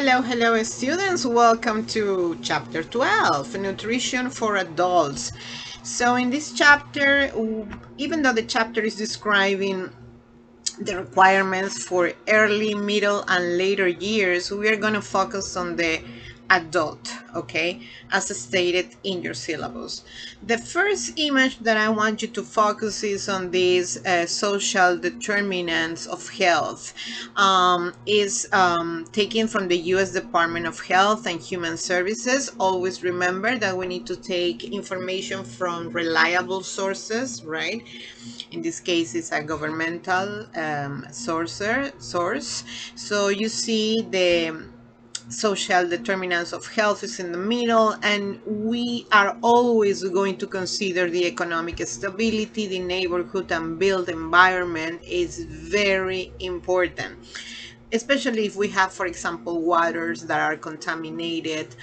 Hello students, welcome to chapter 12, Nutrition for Adults. So in this chapter, even though the chapter is describing the requirements for early, middle, and later years, we are going to focus on the adult, okay, as stated in your syllabus. The first image that I want you to focus is on these social determinants of health. Is taken from the U.S. Department of Health and Human Services. Always remember that we need to take information from reliable sources, right? In this case, it's a governmental source. So you see the social determinants of health is in the middle, and we are always going to consider the economic stability, the neighborhood and built environment is very important, especially if we have, for example, waters that are contaminated,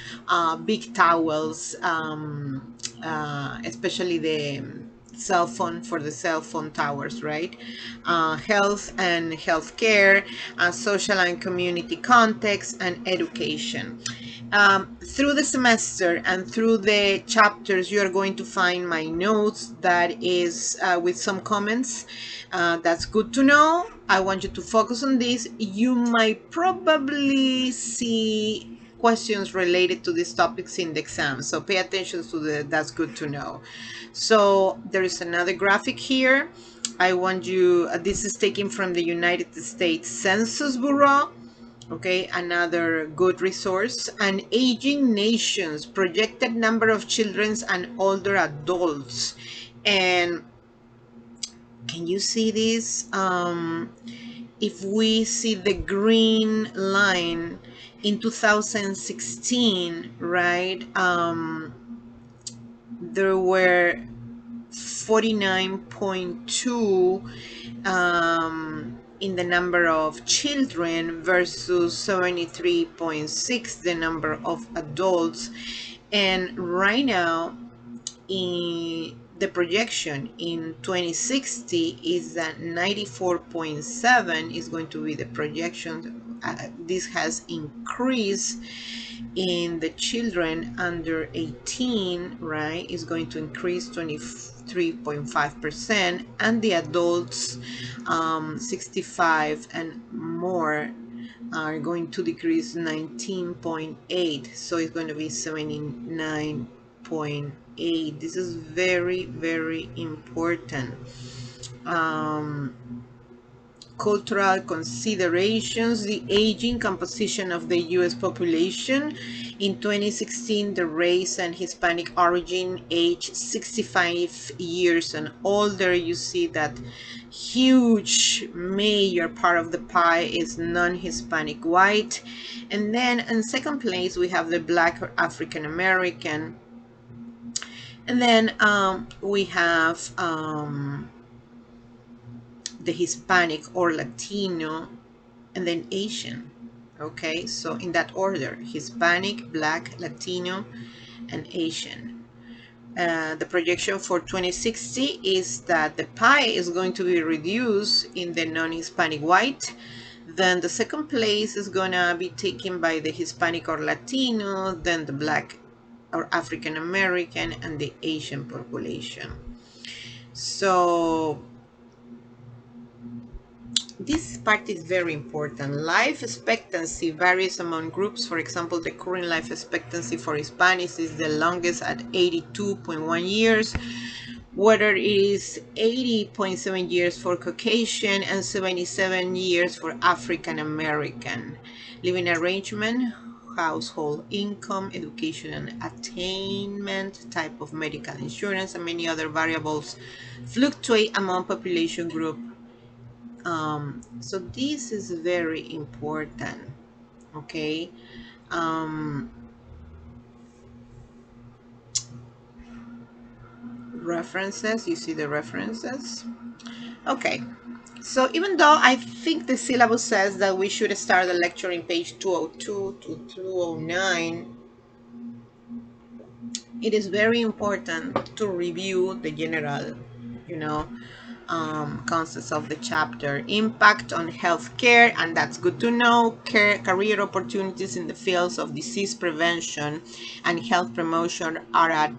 big towels, especially the cell phone towers, right? Health and healthcare, social and community context, and education. Through the semester and through the chapters, you are going to find my notes that is with some comments. That's good to know. I want you to focus on this. You might probably see questions related to these topics in the exam, so pay attention to that's good to know. So there is another graphic here. I want you, this is taken from the United States Census Bureau. Okay, another good resource. And aging nations, projected number of children and older adults. And can you see this? If we see the green line in 2016, right? There were 49.2 in the number of children versus 73.6 the number of adults. And right now, in the projection in 2060 is that 94.7 is going to be the projection. This has increased in the children under 18, right? Is going to increase 23.5%, and the adults 65 and more are going to decrease 19.8, so it's going to be 79.8. This is very, very important. Cultural considerations, the aging composition of the U.S. population. In 2016, the race and Hispanic origin, age 65 years and older, you see that huge major part of the pie is non-Hispanic white. And then in second place, we have the Black or African American. And then we have the Hispanic or Latino, and then Asian. Okay, so in that order: Hispanic, Black, Latino, and Asian. The projection for 2060 is that the pie is going to be reduced in the non-Hispanic white. Then the second place is gonna be taken by the Hispanic or Latino, then the Black or African American, and the Asian population. So this part is very important. Life expectancy varies among groups. For example, the current life expectancy for Hispanics is the longest at 82.1 years, whether it is 80.7 years for Caucasian and 77 years for African American. Living arrangement, household income, education and attainment, type of medical insurance, and many other variables fluctuate among population group. So this is very important. Okay, references, you see the references. Okay, so even though I think the syllabus says that we should start the lecture in page 202 to 209, it is very important to review the general, concepts of the chapter. Impact on healthcare, and that's good to know. Career opportunities in the fields of disease prevention and health promotion are at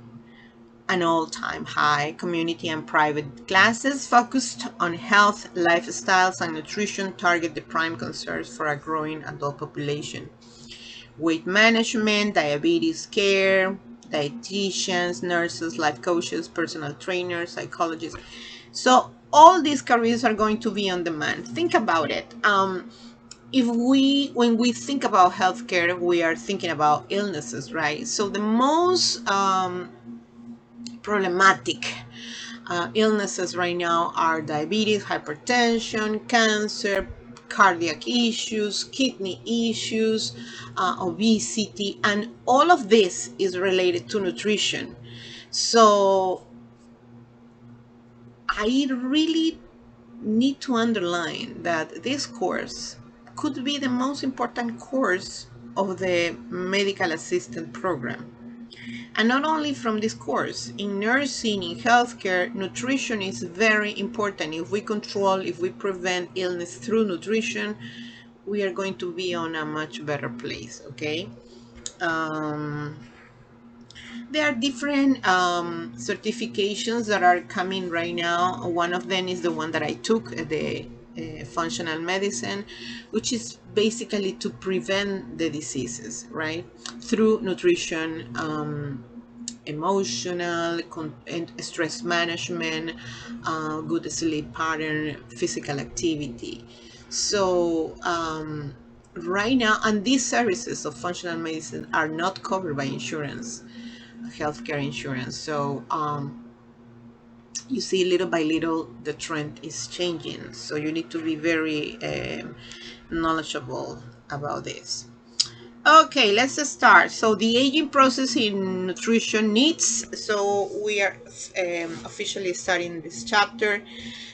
an all-time high. Community and private classes focused on health, lifestyles, and nutrition target the prime concerns for a growing adult population. Weight management, diabetes care, dietitians, nurses, life coaches, personal trainers, psychologists. So all these careers are going to be on demand. Think about it. If when we think about healthcare, we are thinking about illnesses, right? So the most problematic illnesses right now are diabetes, hypertension, cancer, cardiac issues, kidney issues, obesity, and all of this is related to nutrition. So I really need to underline that this course could be the most important course of the medical assistant program. And not only from this course, in nursing, in healthcare, nutrition is very important. If we control, if we prevent illness through nutrition, we are going to be on a much better place, okay? Um, there are different certifications that are coming right now. One of them is the one that I took, the functional medicine, which is basically to prevent the diseases, right? Through nutrition, emotional and stress management, good sleep pattern, physical activity. So right now, and these services of functional medicine are not covered by insurance, healthcare insurance. So you see, little by little, the trend is changing. So you need to be very knowledgeable about this. Okay, let's start. So the aging process in nutrition needs. So we are officially starting this chapter.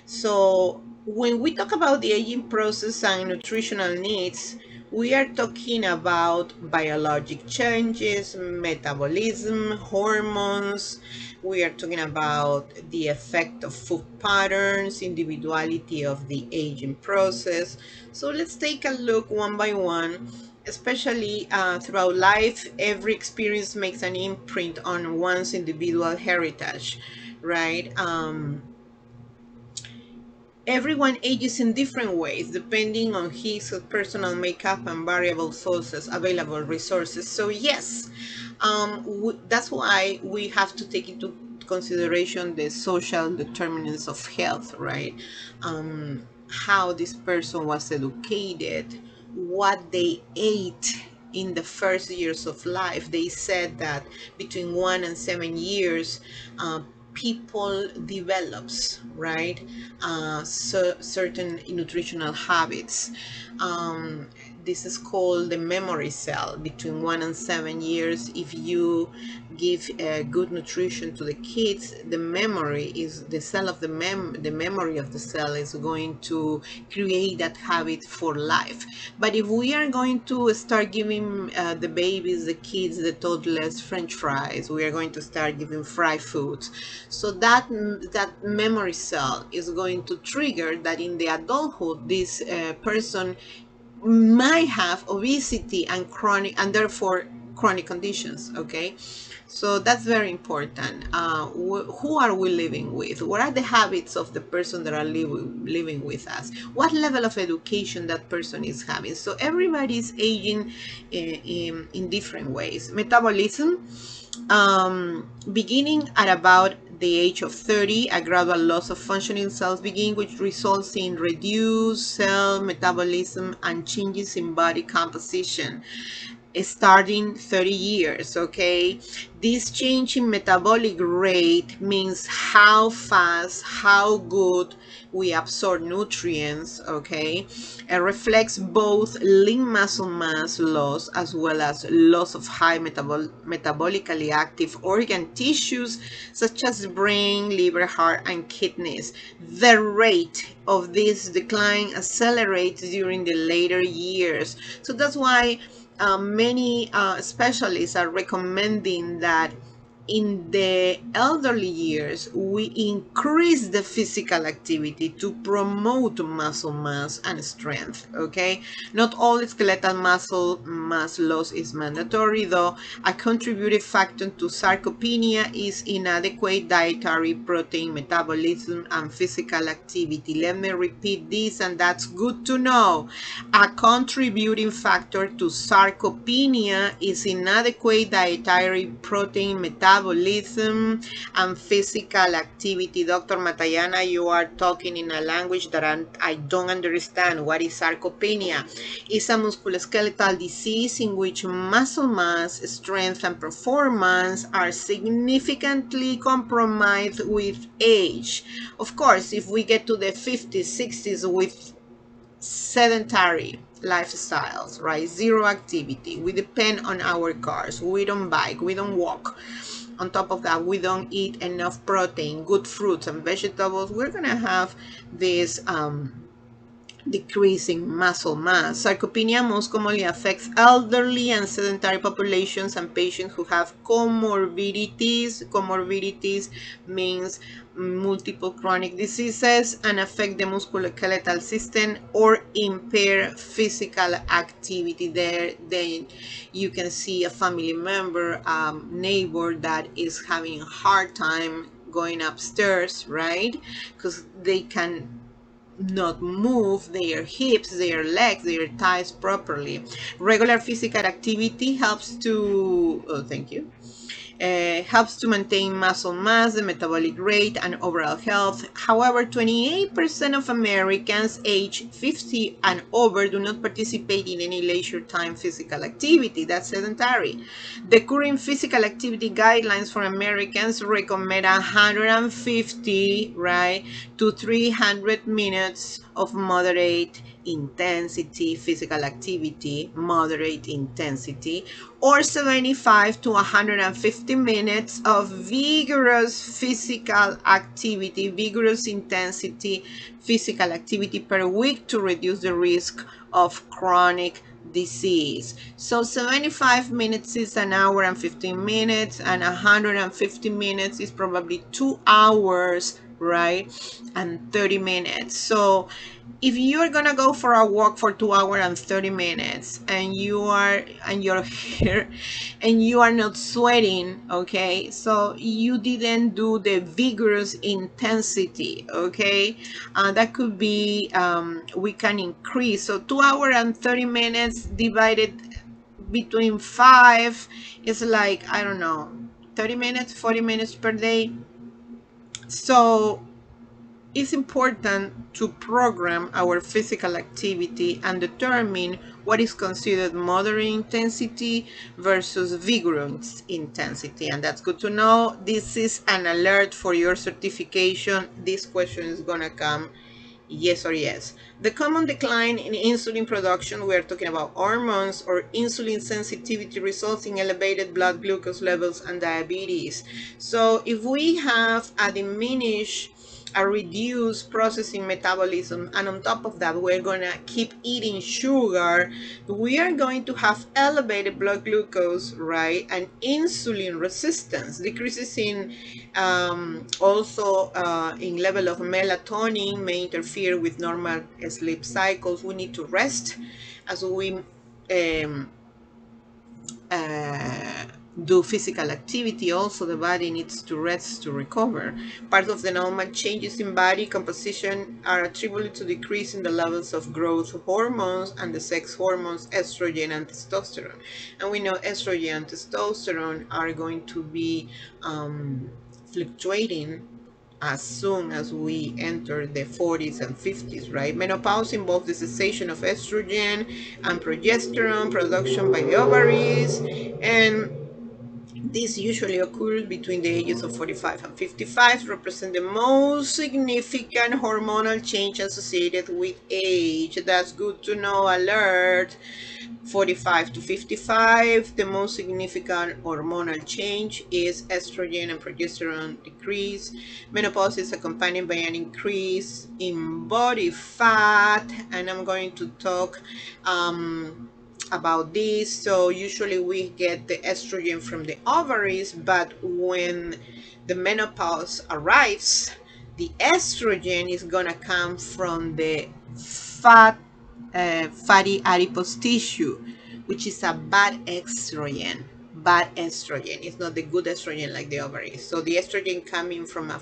So when we talk about the aging process and nutritional needs, we are talking about biologic changes, metabolism, hormones. We are talking about the effect of food patterns, individuality of the aging process. So let's take a look one by one. Especially throughout life, every experience makes an imprint on one's individual heritage, right? Everyone ages in different ways depending on his personal makeup and variable sources, available resources. So yes, that's why we have to take into consideration the social determinants of health, right? How this person was educated, what they ate in the first years of life. They said that between 1 and 7 years, people develops, right, so certain nutritional habits. This is called the memory cell. Between 1 and 7 years, if you give good nutrition to the kids, the memory is the cell of the memory of the cell is going to create that habit for life. But if we are going to start giving the babies, the kids, the toddlers French fries, we are going to start giving fried foods. So that memory cell is going to trigger that in the adulthood, this person might have obesity and chronic, and therefore chronic conditions. Okay, so that's very important. Who are we living with? What are the habits of the person that are living with us? What level of education that person is having? So everybody is aging in different ways. Metabolism, beginning at about the age of 30, a gradual loss of functioning cells begin, which results in reduced cell metabolism and changes in body composition starting 30 years. Okay, this change in metabolic rate means how fast, how good we absorb nutrients. Okay, it reflects both lean muscle mass loss as well as loss of high metabolically active organ tissues such as the brain, liver, heart, and kidneys. The rate of this decline accelerates during the later years. So that's why many specialists are recommending that in the elderly years, we increase the physical activity to promote muscle mass and strength, okay? Not all skeletal muscle mass loss is mandatory, though. A contributing factor to sarcopenia is inadequate dietary protein metabolism and physical activity. Let me repeat this, and that's good to know. A contributing factor to sarcopenia is inadequate dietary protein metabolism and physical activity. Dr. Matayana, you are talking in a language that I don't understand. What is sarcopenia? It's a musculoskeletal disease in which muscle mass, strength, and performance are significantly compromised with age. Of course, if we get to the 50s, 60s with sedentary lifestyles, right? Zero activity. We depend on our cars. We don't bike. We don't walk. On top of that, we don't eat enough protein, good fruits and vegetables. We're going to have this decreasing muscle mass. Sarcopenia most commonly affects elderly and sedentary populations and patients who have comorbidities. Comorbidities means multiple chronic diseases and affect the musculoskeletal system or impair physical activity. There, then you can see a family member, neighbor that is having a hard time going upstairs, right? Because they can not move their hips, their legs, their thighs properly. Regular physical activity helps to, oh, thank you, helps to maintain muscle mass, the metabolic rate, and overall health. However, 28% of Americans age 50 and over do not participate in any leisure time physical activity. That's sedentary. The current physical activity guidelines for Americans recommend 150, right, to 300 minutes of moderate intensity physical activity, moderate intensity, or 75 to 150 minutes of vigorous physical activity, vigorous intensity physical activity per week to reduce the risk of chronic disease. So 75 minutes is an hour and 15 minutes, and 150 minutes is probably 2 hours, right? And 30 minutes. So if you're gonna go for a walk for 2 hours and 30 minutes and you're here and you are not sweating, okay, so you didn't do the vigorous intensity, okay, that could be we can increase. So 2 hours and 30 minutes divided between 5 is like, I don't know, 30 minutes, 40 minutes per day. So it's important to program our physical activity and determine what is considered moderate intensity versus vigorous intensity. And that's good to know. This is an alert for your certification. This question is gonna come yes or yes. The common decline in insulin production, we are talking about hormones, or insulin sensitivity results in elevated blood glucose levels and diabetes. So if we have a reduced processing metabolism, and on top of that we're going to keep eating sugar, we are going to have elevated blood glucose, right, and insulin resistance. Decreases in also in level of melatonin may interfere with normal sleep cycles. We need to rest as we do physical activity. Also, the body needs to rest to recover. Part of the normal changes in body composition are attributed to decrease in the levels of growth hormones and the sex hormones estrogen and testosterone. And we know estrogen and testosterone are going to be fluctuating as soon as we enter the 40s and 50s, right? Menopause involves the cessation of estrogen and progesterone production by the ovaries, and this usually occurs between the ages of 45 and 55, represent the most significant hormonal change associated with age. That's good to know, alert. 45 to 55, the most significant hormonal change is estrogen and progesterone decrease. Menopause is accompanied by an increase in body fat, and I'm going to talk about this. So usually we get the estrogen from the ovaries, but when the menopause arrives, the estrogen is gonna come from the fatty adipose tissue, which is a bad estrogen. Bad estrogen. It's not the good estrogen like the ovaries. So the estrogen coming from a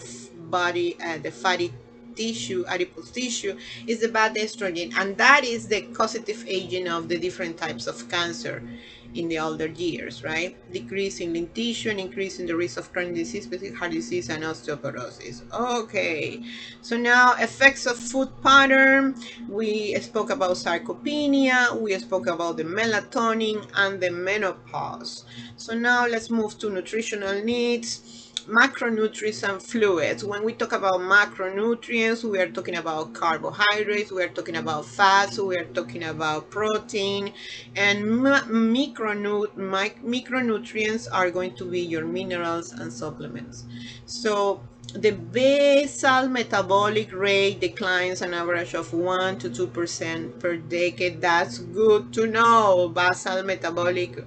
body, the fatty tissue, adipose tissue, is the bad estrogen, and that is the causative agent of the different types of cancer in the older years, right? Decreasing in tissue and increasing the risk of chronic disease, specific heart disease, and osteoporosis. Okay, so now effects of food pattern. We spoke about sarcopenia, we spoke about the melatonin and the menopause. So now let's move to nutritional needs. Macronutrients and fluids. When we talk about macronutrients, we are talking about carbohydrates, we are talking about fats, we are talking about protein, and micronutrients are going to be your minerals and supplements. So the basal metabolic rate declines an average of 1 to 2% per decade. That's good to know. Basal metabolic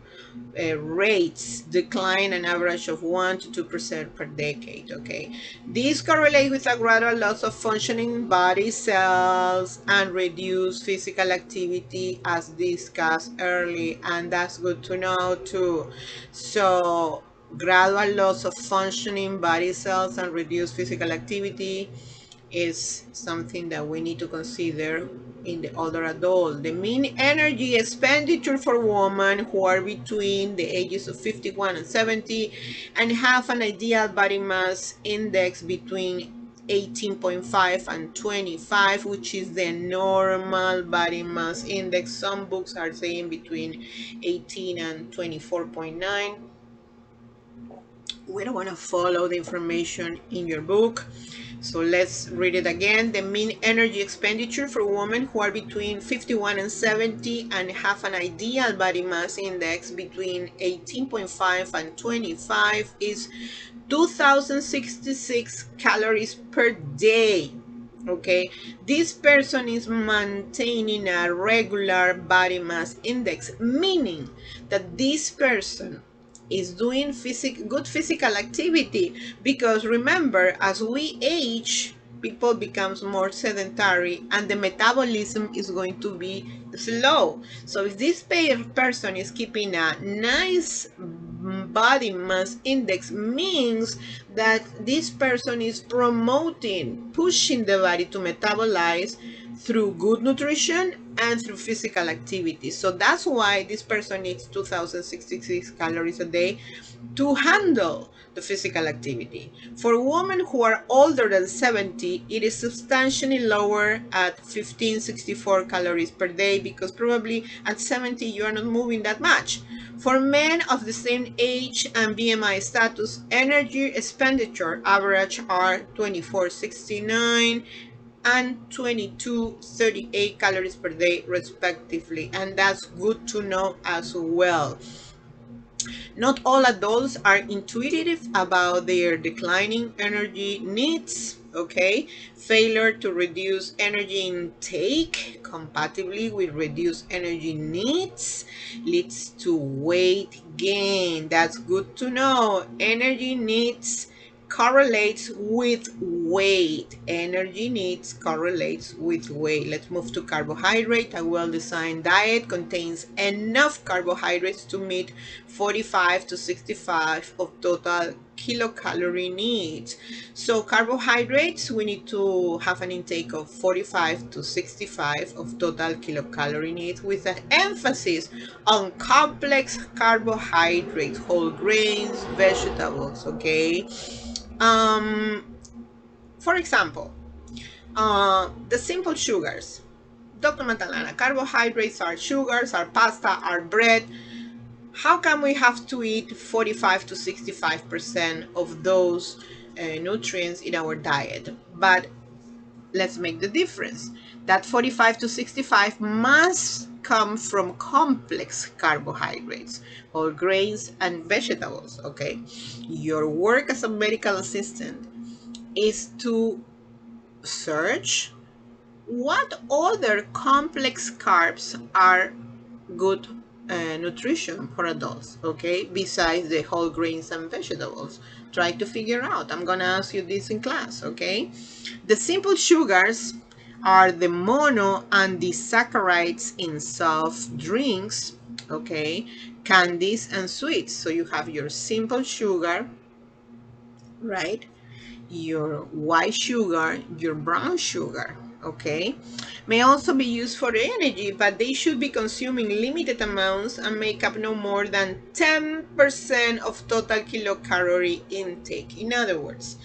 rates decline an average of 1 to 2% per decade. Okay, these correlate with a gradual loss of functioning body cells and reduced physical activity, as discussed early, and that's good to know too. So gradual loss of functioning body cells and reduced physical activity is something that we need to consider in the older adult. The mean energy expenditure for women who are between the ages of 51 and 70 and have an ideal body mass index between 18.5 and 25, which is the normal body mass index. Some books are saying between 18 and 24.9. We don't want to follow the information in your book. So let's read it again. The mean energy expenditure for women who are between 51 and 70 and have an ideal body mass index between 18.5 and 25 is 2066 calories per day. Okay, this person is maintaining a regular body mass index, meaning that this person is doing good physical activity, because remember, as we age, people becomes more sedentary and the metabolism is going to be slow. So if this person is keeping a nice body mass index, means that this person is pushing the body to metabolize through good nutrition and through physical activity. So that's why this person needs 2066 calories a day to handle the physical activity. For women who are older than 70, it is substantially lower at 1564 calories per day, because probably at 70 you are not moving that much. For men of the same age and BMI status, energy expenditure average are 2469 and 2238 calories per day respectively, and that's good to know as well. Not all adults are intuitive about their declining energy needs. Okay, failure to reduce energy intake compatibly with reduced energy needs leads to weight gain. That's good to know. Energy needs correlates with weight. Energy needs correlates with weight. Let's move to carbohydrate. A well-designed diet contains enough carbohydrates to meet 45 to 65 of total kilocalorie needs. So carbohydrates, we need to have an intake of 45 to 65 of total kilocalorie needs, with an emphasis on complex carbohydrates, whole grains, vegetables. Okay, for example, the simple sugars. Dr. Matalana, carbohydrates are sugars, are pasta, are bread. How come we have to eat 45 to 65% of those nutrients in our diet? But let's make the difference. That 45 to 65 must come from complex carbohydrates, whole grains, and vegetables. Okay, your work as a medical assistant is to search what other complex carbs are good nutrition for adults, okay, besides the whole grains and vegetables. Try to figure out. I'm gonna ask you this in class, okay? The simple sugars are the mono and the saccharides in soft drinks, okay, candies and sweets. So you have your simple sugar, right? Your white sugar, your brown sugar, okay? May also be used for energy, but they should be consumed in limited amounts and make up no more than 10% of total kilocalorie intake. In other words,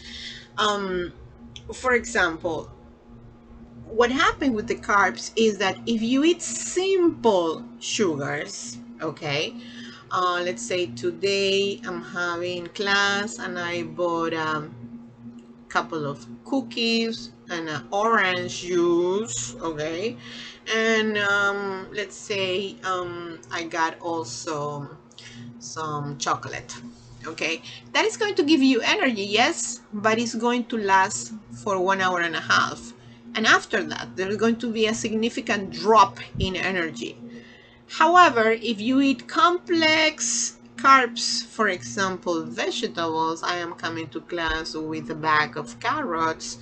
for example, what happens with the carbs is that if you eat simple sugars, okay, let's say today I'm having class and I bought couple of cookies and orange juice, okay, and let's say I got also some chocolate, okay, that is going to give you energy, yes, but it's going to last for 1 hour and a half, and after that there's going to be a significant drop in energy. However, if you eat complex carbs, for example, vegetables, I am coming to class with a bag of carrots,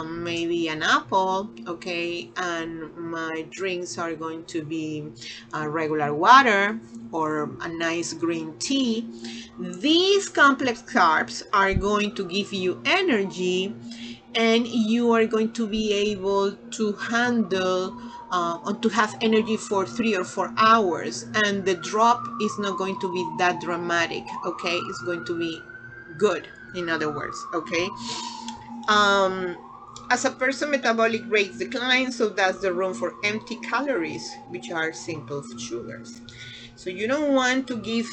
maybe an apple, okay, and my drinks are going to be regular water or a nice green tea. These complex carbs are going to give you energy, and you are going to be able to handle or to have energy for 3 or 4 hours, and the drop is not going to be that dramatic, okay, it's going to be good, in other words, okay. As a person metabolic rates decline, so does the room for empty calories, which are simple sugars. So you don't want to give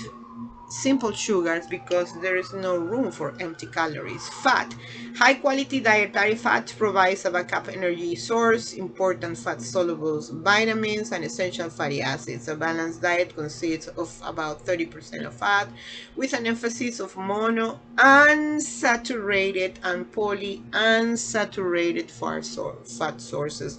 simple sugars because there is no room for empty calories. Fat. High quality dietary fat provides a backup energy source, important fat soluble vitamins, and essential fatty acids. A balanced diet consists of about 30% of fat, with an emphasis of mono unsaturated and polyunsaturated fat sources.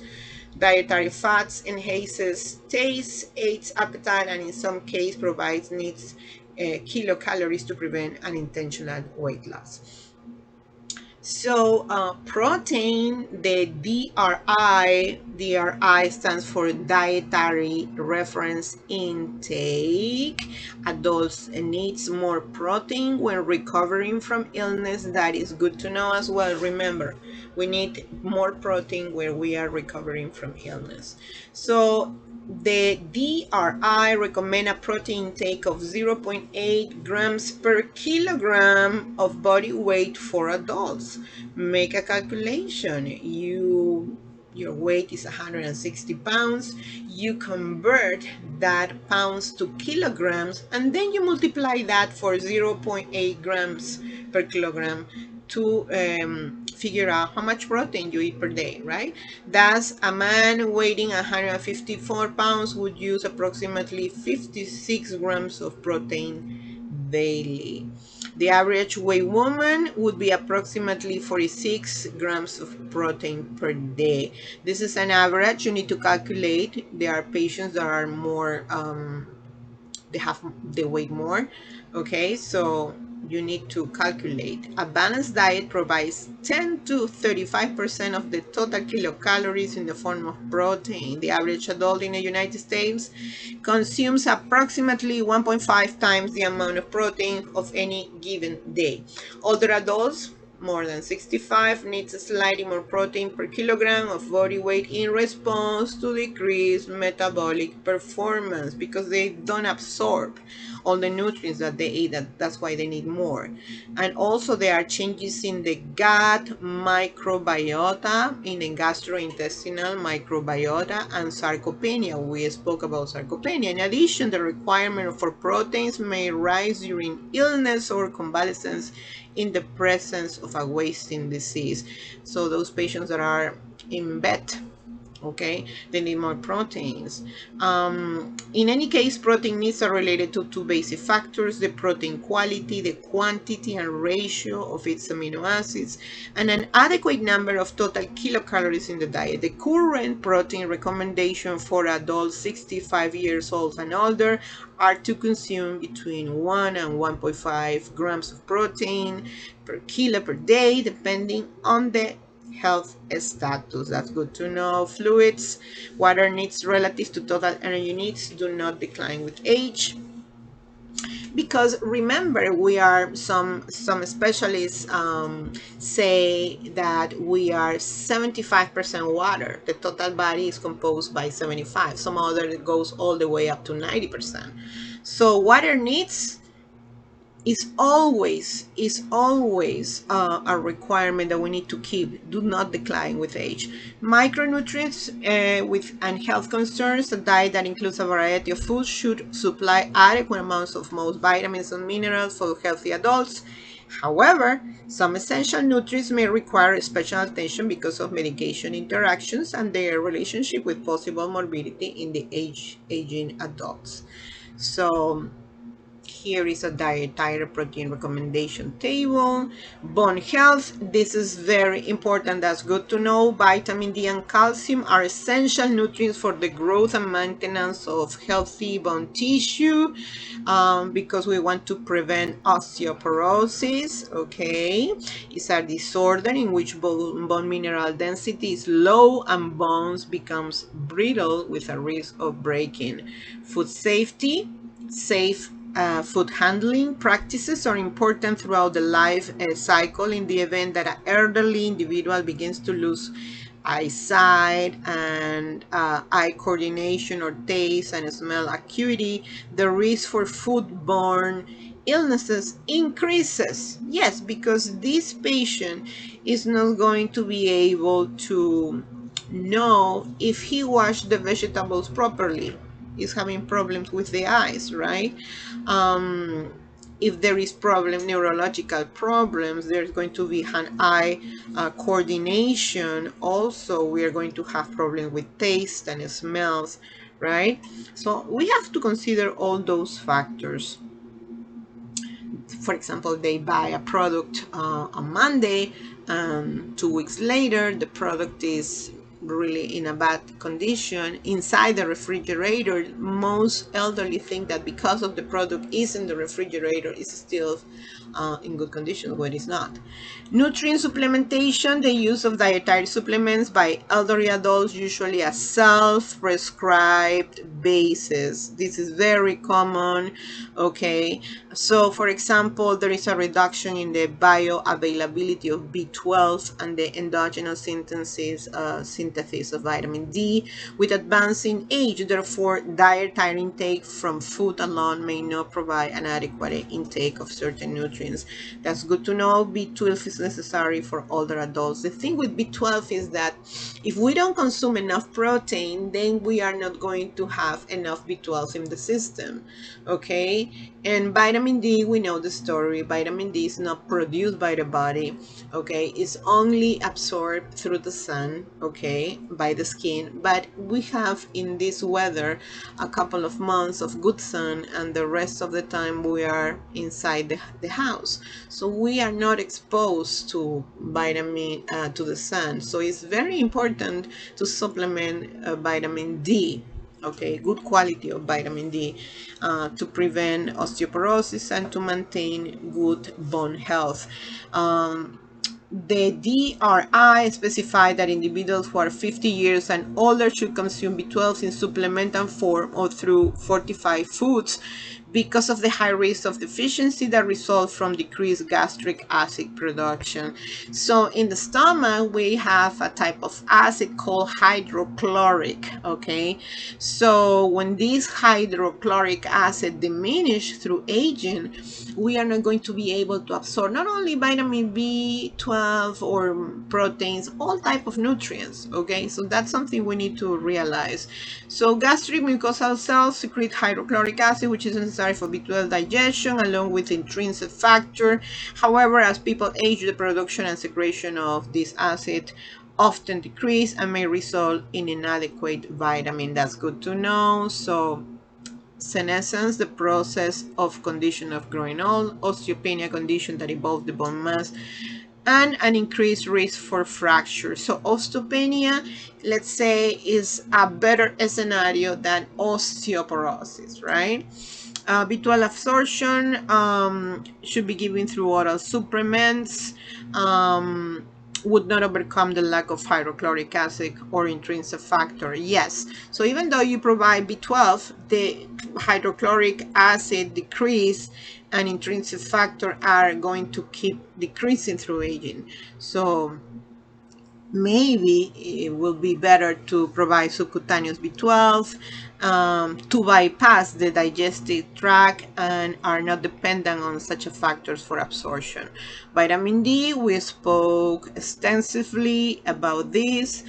Dietary fats enhances taste, aids appetite, and in some cases provides needs kilocalories to prevent unintentional weight loss. So protein, the DRI stands for dietary reference intake. Adults needs more protein when recovering from illness. That is good to know as well. Remember, we need more protein when we are recovering from illness. So the DRI recommend a protein intake of 0.8 grams per kilogram of body weight for adults. Make a calculation. Your weight is 160 pounds. You convert that pounds to kilograms, and then you multiply that for 0.8 grams per kilogram to figure out how much protein you eat per day, right? Thus, a man weighing 154 pounds would use approximately 56 grams of protein daily. The average weight woman would be approximately 46 grams of protein per day. This is an average. You need to calculate. There are patients that are more they weigh more, okay, so you need to calculate. A balanced diet provides 10 to 35% of the total kilocalories in the form of protein. The average adult in the United States consumes approximately 1.5 times the amount of protein of any given day. Older adults more than 65 needs slightly more protein per kilogram of body weight in response to decreased metabolic performance, because they don't absorb all the nutrients that they eat. That's why they need more. And also there are changes in the gut microbiota, in the gastrointestinal microbiota, and sarcopenia. We spoke about sarcopenia. In addition, the requirement for proteins may rise during illness or convalescence in the presence of a wasting disease. So those patients that are in bed Okay, they need more proteins. In any case, protein needs are related to two basic factors: the protein quality, the quantity and ratio of its amino acids, and an adequate number of total kilocalories in the diet. The current protein recommendation for adults 65 years old and older are to consume between 1 and 1.5 grams of protein per kilo per day, depending on the health status. That's good to know. Fluids, water needs relative to total energy needs do not decline with age, because remember, we are some specialists say that we are 75% water. The total body is composed by 75. Some other it goes all the way up to 90%. So water needs is always a requirement that we need to keep. Do not decline with age. Micronutrients with and health concerns. A diet that includes a variety of foods should supply adequate amounts of most vitamins and minerals for healthy adults. However, some essential nutrients may require special attention because of medication interactions and their relationship with possible morbidity in the aging adults. So here is a dietary protein recommendation table. Bone health, this is very important. That's good to know. Vitamin D and calcium are essential nutrients for the growth and maintenance of healthy bone tissue, because we want to prevent osteoporosis. Okay, it's a disorder in which bone mineral density is low and bones becomes brittle with a risk of breaking. Food safety, safe food handling practices are important throughout the life cycle. In the event that an elderly individual begins to lose eyesight and eye coordination, or taste and smell acuity, the risk for foodborne illnesses increases. Yes, because this patient is not going to be able to know if he washed the vegetables properly. Is having problems with the eyes, right? um, if there is neurological problems, there's going to be hand-eye coordination. Also, we are going to have problems with taste and smells, right? So we have to consider all those factors. For example, they buy a product on Monday, 2 weeks later the product is really in a bad condition inside the refrigerator. Most elderly think that because of the product is in the refrigerator, it's still in good condition, when it's not. Nutrient supplementation, the use of dietary supplements by elderly adults, usually a self-prescribed basis. This is very common. Okay, so for example, there is a reduction in the bioavailability of B12 and the endogenous synthesis of vitamin D with advancing age. Therefore, dietary intake from food alone may not provide an adequate intake of certain nutrients. That's good to know. B12 is necessary for older adults. The thing with B12 is that if we don't consume enough protein, then we are not going to have enough B12 in the system. Okay, and vitamin D, we know the story. Vitamin D is not produced by the body. Okay, it's only absorbed through the sun, okay, by the skin. But we have in this weather a couple of months of good sun, and the rest of the time we are inside the house, so we are not exposed to vitamin to the sun. So it's very important to supplement vitamin D. Okay, good quality of vitamin D to prevent osteoporosis and to maintain good bone health. The DRI specified that individuals who are 50 years and older should consume B12 in supplemental form or through fortified foods because of the high risk of deficiency that results from decreased gastric acid production. So in the stomach, we have a type of acid called hydrochloric, okay? So when this hydrochloric acid diminishes through aging, we are not going to be able to absorb not only vitamin B12 or proteins, all type of nutrients, okay? So that's something we need to realize. So gastric mucosal cells secrete hydrochloric acid, which is necessary for B12 digestion, along with intrinsic factor. However, as people age, the production and secretion of this acid often decrease and may result in inadequate vitamin. That's good to know. So senescence, the process of condition of growing old, osteopenia, condition that involves the bone mass, and an increased risk for fracture. So osteopenia, let's say, is a better scenario than osteoporosis, right? B12 absorption should be given through oral supplements. Would not overcome the lack of hydrochloric acid or intrinsic factor. Yes, so even though you provide B12, the hydrochloric acid decrease and intrinsic factor are going to keep decreasing through aging. So maybe it will be better to provide subcutaneous B12 to bypass the digestive tract and are not dependent on such factors for absorption. Vitamin D, we spoke extensively about this.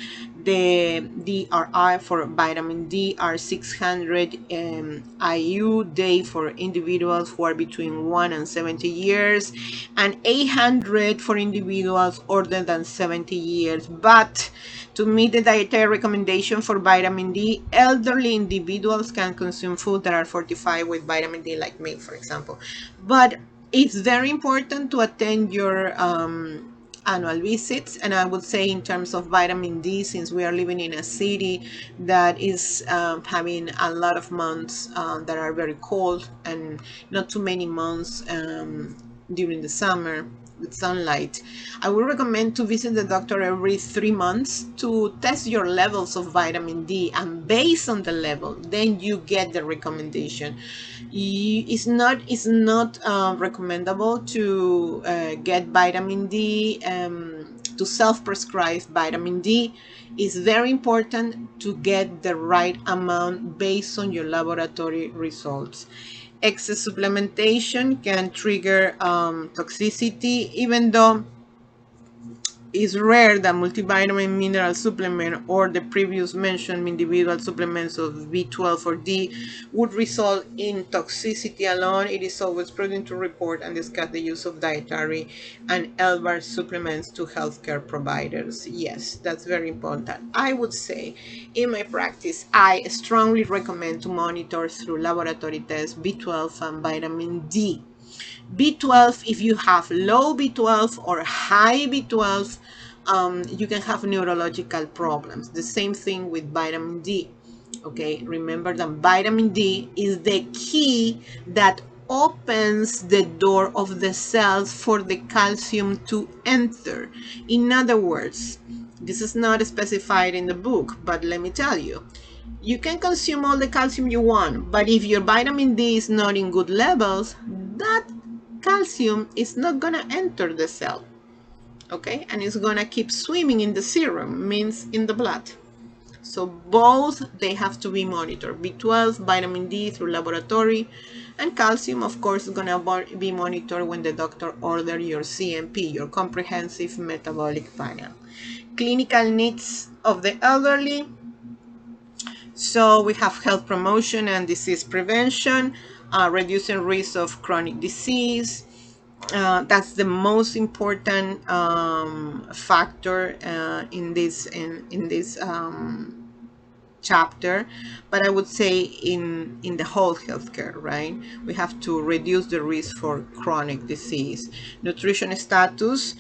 The DRI for vitamin D are 600 IU day for individuals who are between 1 and 70 years, and 800 for individuals older than 70 years. But to meet the dietary recommendation for vitamin D, elderly individuals can consume food that are fortified with vitamin D, like milk, for example. But it's very important to attend your annual visits, and I would say in terms of vitamin D, since we are living in a city that is having a lot of months that are very cold and not too many months during the summer with sunlight, I would recommend to visit the doctor every 3 months to test your levels of vitamin D, and based on the level then you get the recommendation. It's not recommendable to get vitamin D, to self-prescribe vitamin D. It's very important to get the right amount based on your laboratory results. Excess supplementation can trigger toxicity, even though it's rare that multivitamin mineral supplement or the previous mentioned individual supplements of B12 or D would result in toxicity alone. It is always prudent to report and discuss the use of dietary and LVAR supplements to healthcare providers. Yes, that's very important. I would say in my practice, I strongly recommend to monitor through laboratory tests B12 and vitamin D. B12, if you have low B12 or high B12, you can have neurological problems. The same thing with vitamin D. Okay, remember that vitamin D is the key that opens the door of the cells for the calcium to enter. In other words, this is not specified in the book, but let me tell you, you can consume all the calcium you want, but if your vitamin D is not in good levels, that calcium is not gonna enter the cell, okay? And it's gonna keep swimming in the serum, means in the blood. So both, they have to be monitored. B12, vitamin D through laboratory, and calcium, of course, is gonna be monitored when the doctor orders your CMP, your comprehensive metabolic panel. Clinical needs of the elderly. So we have health promotion and disease prevention, reducing risk of chronic disease. That's the most important factor in this chapter, but I would say in the whole healthcare, right? We have to reduce the risk for chronic disease. Nutrition status.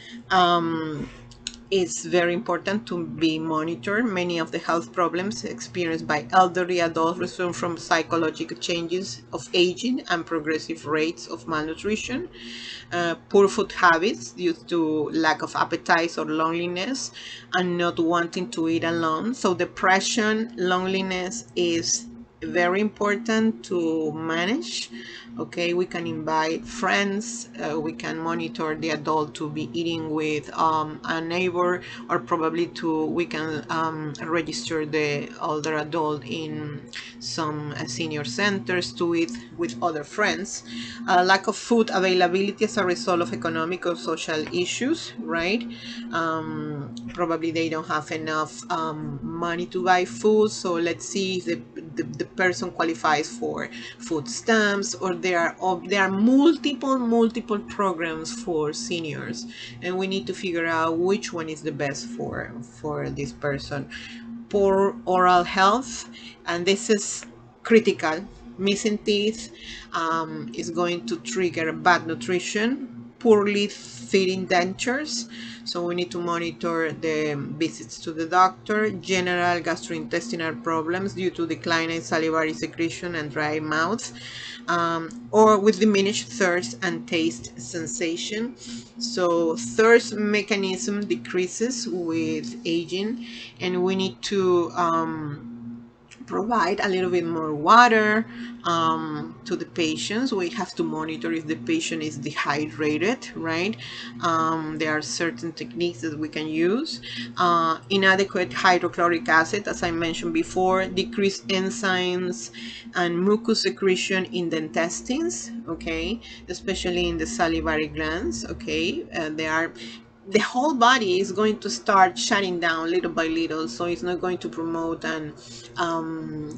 It's very important to be monitored. Many of the health problems experienced by elderly adults result from psychological changes of aging and progressive rates of malnutrition, poor food habits due to lack of appetite or loneliness, and not wanting to eat alone. So depression, loneliness is very important to manage. Okay, we can invite friends, we can monitor the adult to be eating with a neighbor, or probably we can register the older adult in some senior centers to eat with other friends. Lack of food availability as a result of economic or social issues, right? Probably they don't have enough money to buy food, so let's see if the person qualifies for food stamps, or there are multiple programs for seniors, and we need to figure out which one is the best for this person. Poor oral health, and this is critical. Missing teeth is going to trigger bad nutrition, poorly fitting dentures, so we need to monitor the visits to the doctor. General gastrointestinal problems due to declining salivary secretion and dry mouth, or with diminished thirst and taste sensation. So thirst mechanism decreases with aging, and we need to provide a little bit more water to the patients. We have to monitor if the patient is dehydrated, right? There are certain techniques that we can use. Inadequate hydrochloric acid, as I mentioned before, decreased enzymes and mucus secretion in the intestines, okay, especially in the salivary glands, okay. The whole body is going to start shutting down little by little, so it's not going to promote and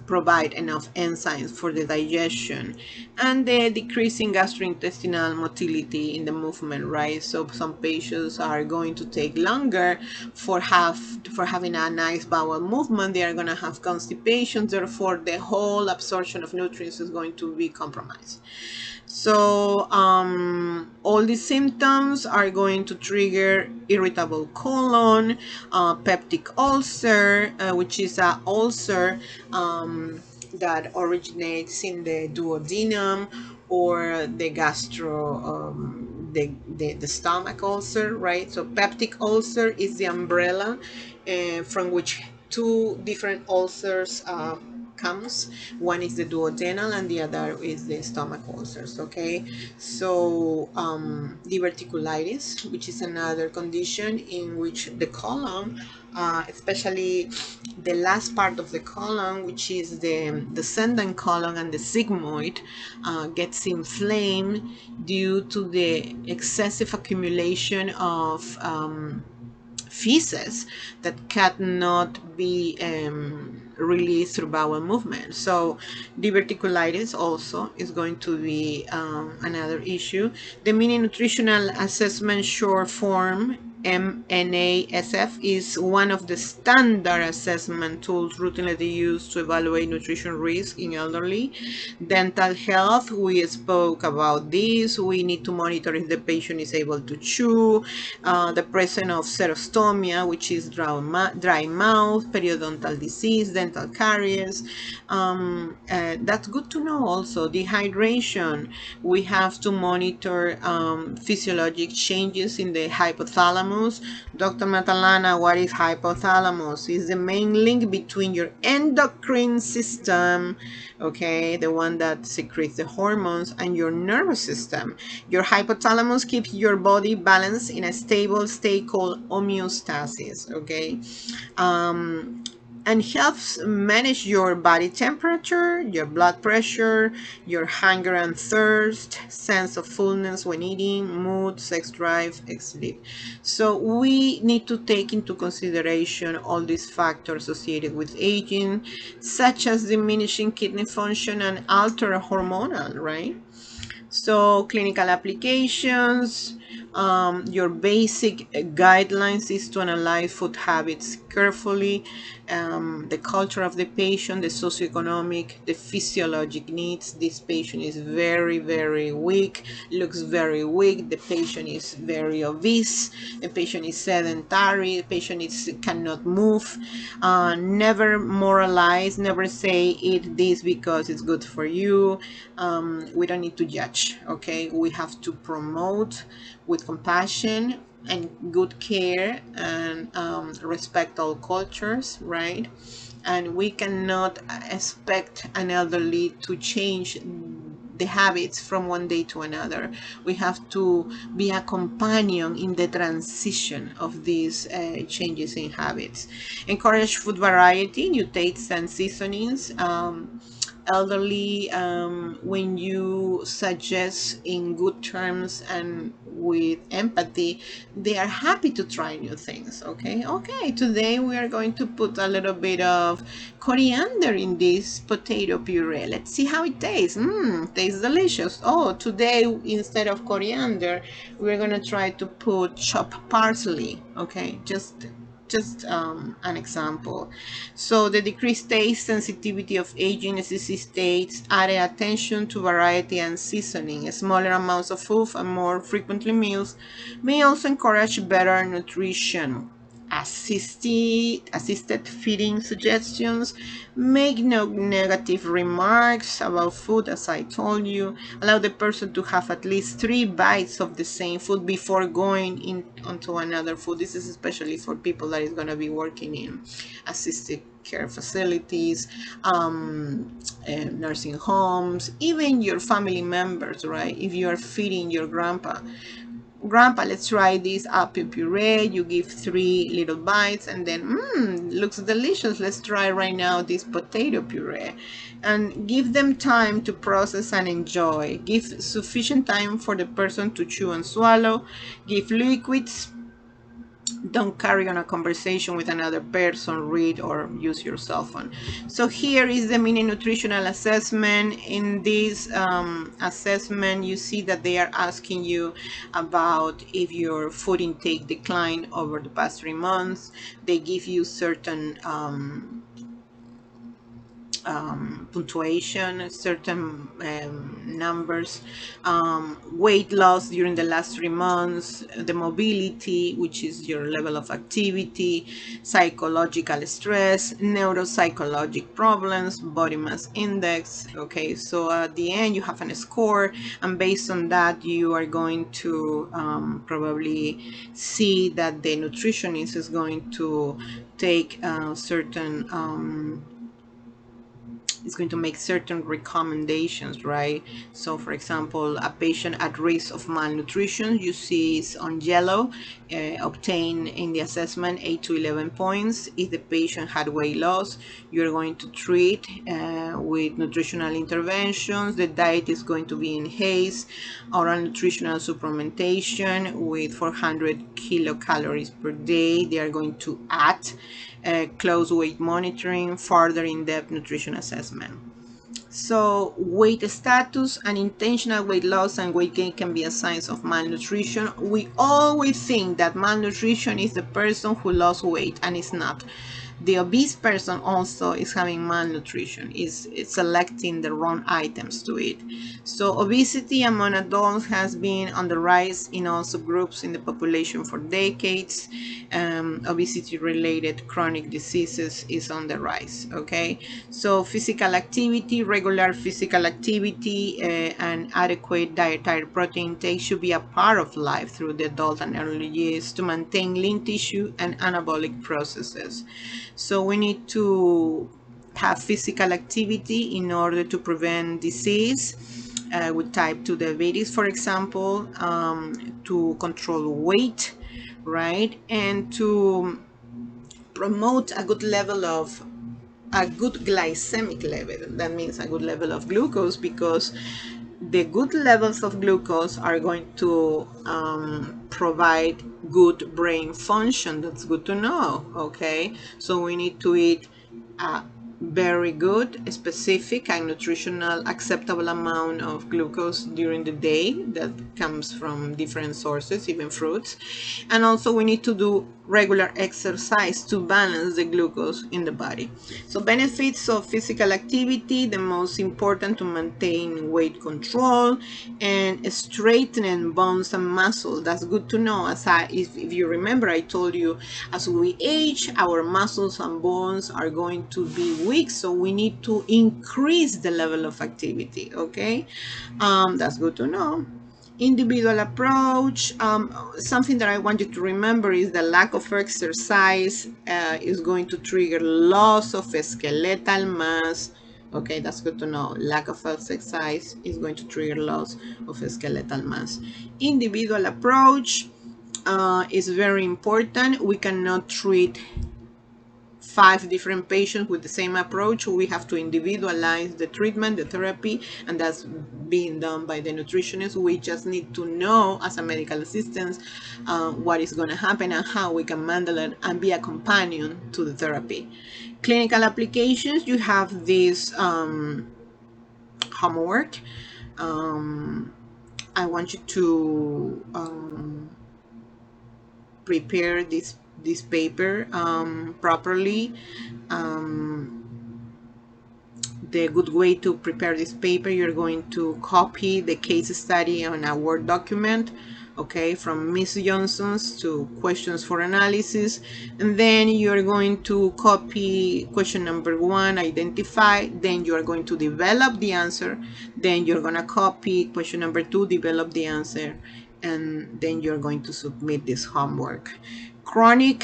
provide enough enzymes for the digestion, and the decreasing gastrointestinal motility in the movement, right? So some patients are going to take longer for having a nice bowel movement. They are going to have constipation, therefore the whole absorption of nutrients is going to be compromised. So all these symptoms are going to trigger irritable colon, peptic ulcer, which is an ulcer that originates in the duodenum, or the the stomach ulcer, right? So peptic ulcer is the umbrella from which two different ulcers comes. One is the duodenal and the other is the stomach ulcers, okay? So diverticulitis, which is another condition in which the colon, especially the last part of the colon, which is the descendant colon and the sigmoid, gets inflamed due to the excessive accumulation of feces that cannot be released through bowel movement. So diverticulitis also is going to be another issue. The mini nutritional assessment short form, MNASF, is one of the standard assessment tools routinely used to evaluate nutrition risk in elderly. Dental health, we spoke about this. We need to monitor if the patient is able to chew, the presence of xerostomia, which is dry mouth, periodontal disease, dental caries. That's good to know also. Dehydration, we have to monitor physiologic changes in the hypothalamus. Dr. Matalana, what is hypothalamus? Is the main link between your endocrine system, okay, the one that secretes the hormones, and your nervous system. Your hypothalamus keeps your body balanced in a stable state called homeostasis, okay? And helps manage your body temperature, your blood pressure, your hunger and thirst, sense of fullness when eating, mood, sex drive, sleep. So we need to take into consideration all these factors associated with aging, such as diminishing kidney function and altered hormonal, right? So clinical applications, your basic guidelines is to analyze food habits carefully, the culture of the patient, the socioeconomic, the physiologic needs. This patient is very weak, looks very weak. The patient is very obese. The patient is sedentary. The patient cannot move. Never moralize. Never say eat this because it's good for you. We don't need to judge. Okay, we have to promote with compassion and good care, and respect all cultures, right? And we cannot expect an elderly to change the habits from one day to another. We have to be a companion in the transition of these changes in habits. Encourage food variety, new tastes and seasonings. Elderly, when you suggest in good terms and with empathy, they are happy to try new things. Okay, today we are going to put a little bit of coriander in this potato puree. Let's see how it tastes. Tastes delicious. Oh, today instead of coriander, we're gonna try to put chopped parsley. Okay, just an example. So the decreased taste sensitivity of aging SCC states added attention to variety and seasoning. Smaller amounts of food and more frequently meals may also encourage better nutrition. Assisted feeding suggestions. Make no negative remarks about food, as I told you. Allow the person to have at least 3 bites of the same food before going onto another food. This is especially for people that is going to be working in assisted care facilities, nursing homes, even your family members, right? If you are feeding your grandpa, let's try this apple puree. You give 3 little bites and then looks delicious. Let's try right now this potato puree, and give them time to process and enjoy. Give sufficient time for the person to chew and swallow. Give liquids. Don't carry on a conversation with another person, read or use your cell phone. So here is the mini nutritional assessment. In this assessment, you see that they are asking you about if your food intake declined over the past 3 months. They give you certain punctuation, certain numbers, weight loss during the last 3 months, the mobility, which is your level of activity, psychological stress, neuropsychological problems, body mass index. Okay, so at the end you have a score, and based on that you are going to probably see that the nutritionist is going to take certain is going to make certain recommendations, right? So for example, a patient at risk of malnutrition, you see is on yellow, obtained in the assessment 8 to 11 points. If the patient had weight loss, you're going to treat with nutritional interventions. The diet is going to be in haze, oral nutritional supplementation with 400 kilocalories per day. They are going to add close weight monitoring, further in-depth nutrition assessment. So weight status and intentional weight loss and weight gain can be a sign of malnutrition. We always think that malnutrition is the person who lost weight, and it's not. The obese person also is having malnutrition, is selecting the wrong items to eat. So obesity among adults has been on the rise in all subgroups in the population for decades. Obesity related chronic diseases is on the rise. Okay, so physical activity, regular physical activity, and adequate dietary protein intake should be a part of life through the adult and early years to maintain lean tissue and anabolic processes. So we need to have physical activity in order to prevent disease with type 2 diabetes, for example, to control weight, right? And to promote a good glycemic level. That means a good level of glucose, because the good levels of glucose are going to provide good brain function. That's good to know. Okay, so we need to eat very good, specific and nutritional acceptable amount of glucose during the day that comes from different sources, even fruits. And also we need to do regular exercise to balance the glucose in the body. So benefits of physical activity: the most important to maintain weight control and strengthening bones and muscles. That's good to know. If you remember, I told you as we age, our muscles and bones are going to be weak, so we need to increase the level of activity. Okay, that's good to know. Individual approach. Something that I want you to remember is the lack of exercise is going to trigger loss of skeletal mass. Okay, that's good to know. Lack of exercise is going to trigger loss of skeletal mass. Individual approach is very important. We cannot treat 5 different patients with the same approach. We have to individualize the treatment, the therapy, and that's being done by the nutritionist. We just need to know as a medical assistant what is going to happen and how we can handle it and be a companion to the therapy. Clinical applications, you have this homework. I want you to prepare this paper properly. The good way to prepare this paper, you're going to copy the case study on a Word document, okay, from Miss Johnson's to questions for analysis, and then you're going to copy question number 1, identify, then you're going to develop the answer, then you're going to copy question number 2, develop the answer, and then you're going to submit this homework. Chronic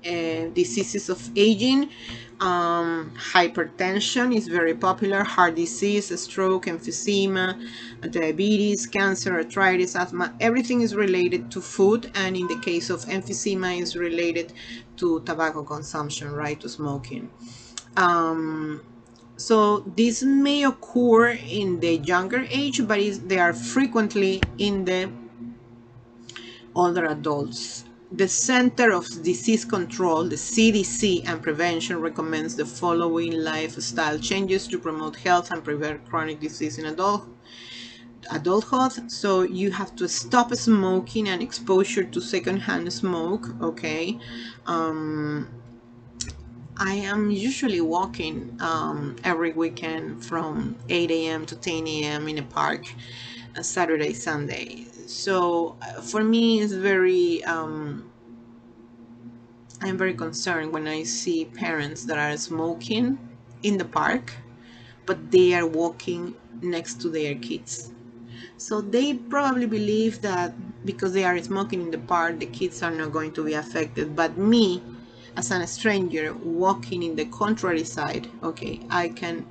diseases of aging. Hypertension is very popular, heart disease, stroke, emphysema, diabetes, cancer, arthritis, asthma, everything is related to food, and in the case of emphysema is related to tobacco consumption, right, to smoking. So this may occur in the younger age, but they are frequently in the older adults. The Center of Disease Control, the CDC, and Prevention recommends the following lifestyle changes to promote health and prevent chronic disease in adulthood. So you have to stop smoking and exposure to secondhand smoke, okay? I am usually walking every weekend from 8 a.m. to 10 a.m. in a park, Saturday, Sunday. So for me, it's very, I'm very concerned when I see parents that are smoking in the park, but they are walking next to their kids. So they probably believe that because they are smoking in the park, the kids are not going to be affected. But me, as a stranger walking in the contrary side, okay, I can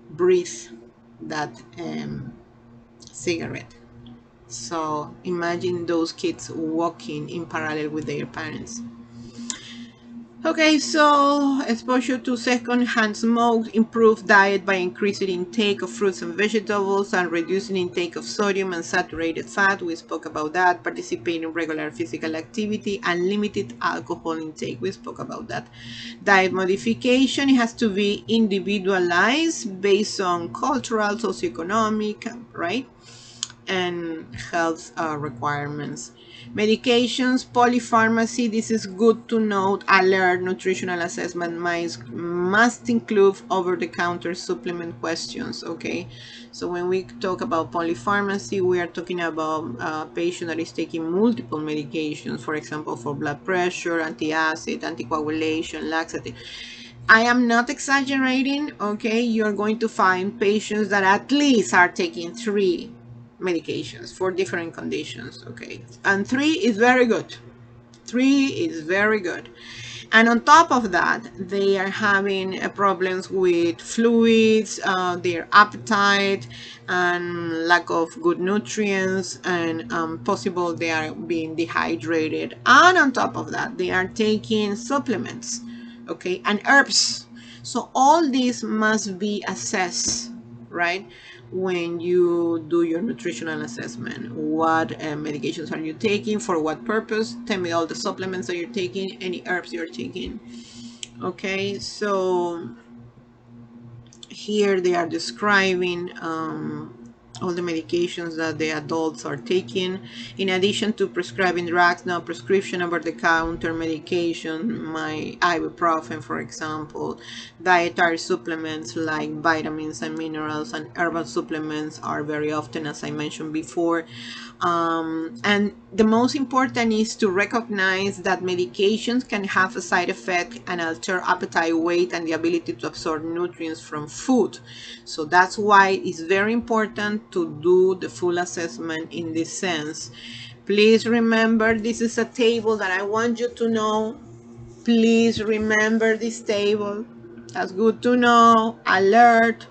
breathe that cigarette. So imagine those kids walking in parallel with their parents. Okay, so exposure to second-hand smoke, improved diet by increasing intake of fruits and vegetables and reducing intake of sodium and saturated fat. We spoke about that. Participate in regular physical activity and limited alcohol intake. We spoke about that. Diet modification, it has to be individualized based on cultural, socioeconomic, right, and health requirements. Medications, polypharmacy, this is good to note. Alert, nutritional assessment must include over-the-counter supplement questions, okay? So when we talk about polypharmacy, we are talking about a patient that is taking multiple medications, for example, for blood pressure, anti-acid, anticoagulation, laxative. I am not exaggerating, okay? You're going to find patients that at least are taking 3 medications for different conditions, okay? And 3 is very good. 3 is very good. And on top of that, they are having problems with fluids, their appetite, and lack of good nutrients, and possible they are being dehydrated. And on top of that, they are taking supplements, okay, and herbs. So all these must be assessed, right, when you do your nutritional assessment. What medications are you taking, for what purpose? Tell me all the supplements that you're taking, any herbs you're taking. Okay, so here they are describing all the medications that the adults are taking. In addition to prescribing drugs, now prescription over-the-counter medication, my ibuprofen, for example, dietary supplements like vitamins and minerals and herbal supplements are very often, as I mentioned before. And the most important is to recognize that medications can have a side effect and alter appetite, weight, and the ability to absorb nutrients from food. So that's why it's very important to do the full assessment in this sense. Please remember, this is a table that I want you to know. Please remember this table. That's good to know. Alert.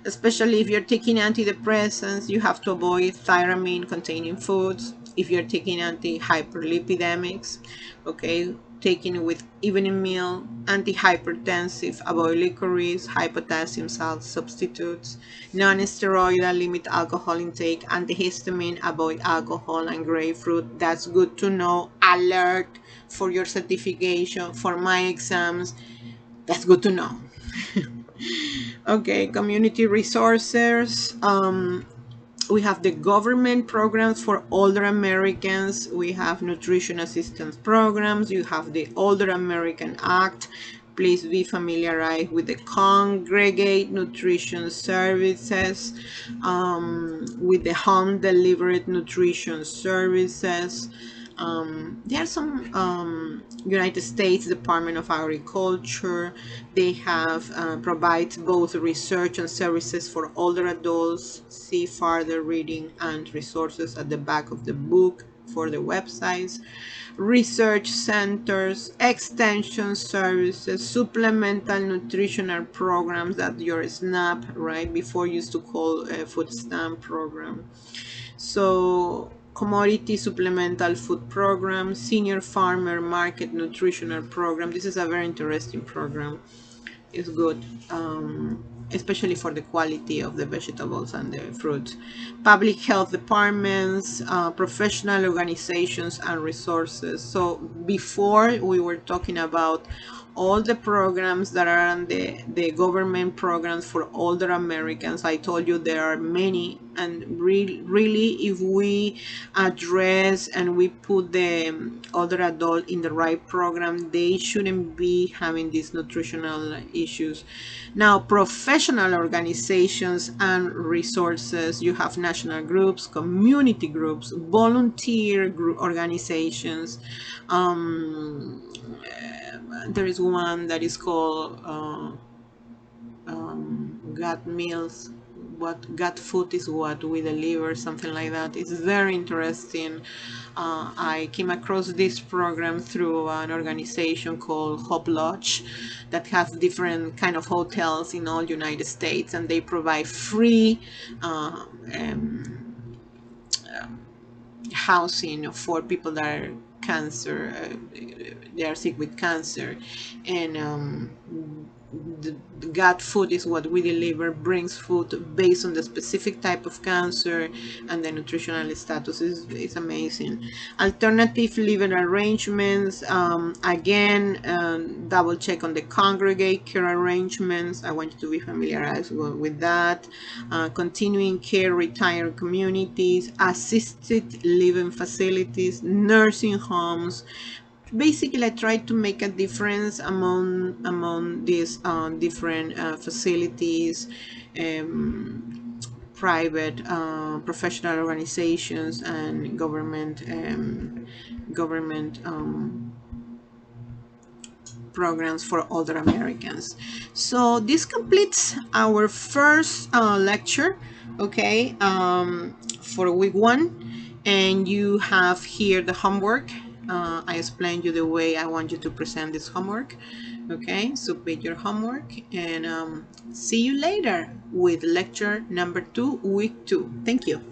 Especially if you're taking antidepressants, you have to avoid thiamine containing foods. If you're taking anti-hyperlipidemics, okay, taking with evening meal, antihypertensive, avoid licorice, high potassium salt substitutes, non-steroidal, limit alcohol intake, antihistamine, avoid alcohol and grapefruit. That's good to know. Alert for your certification, for my exams. That's good to know. Okay, community resources. We have the government programs for older Americans. We have nutrition assistance programs. You have the Older American Act. Please be familiarized with the congregate nutrition services, with the home delivered nutrition services. There are some United States Department of Agriculture. They have provides both research and services for older adults. See further reading and resources at the back of the book for the websites. Research centers, extension services, supplemental nutritional programs that your SNAP, right, before used to call a food stamp program. So commodity supplemental food program, senior farmer market nutritional program. This is a very interesting program. It's good, especially for the quality of the vegetables and the fruits. Public health departments, professional organizations and resources. So before we were talking about all the programs that are on the government programs for older Americans. I told you there are many, and really if we address and we put the older adult in the right program, they shouldn't be having these nutritional issues. Now, professional organizations and resources, you have national groups, community groups, volunteer group organizations. There is one that is called Gut Meals. What gut food is what we deliver, something like that. It's very interesting. I came across this program through an organization called Hope Lodge that has different kind of hotels in all United States, and they provide free housing for people that are cancer, they are sick with cancer, and the gut food is what we deliver, brings food based on the specific type of cancer, and the nutritional status is amazing. Alternative living arrangements, again, double check on the congregate care arrangements. I want you to be familiarized with that. Continuing care, retired communities, assisted living facilities, nursing homes. Basically, I try to make a difference among these different facilities, private, professional organizations, and government programs for older Americans. So this completes our first lecture, okay, for week 1, and you have here the homework. I explained you the way I want you to present this homework. Okay, submit your homework, and see you later with lecture number 2, week 2. Thank you.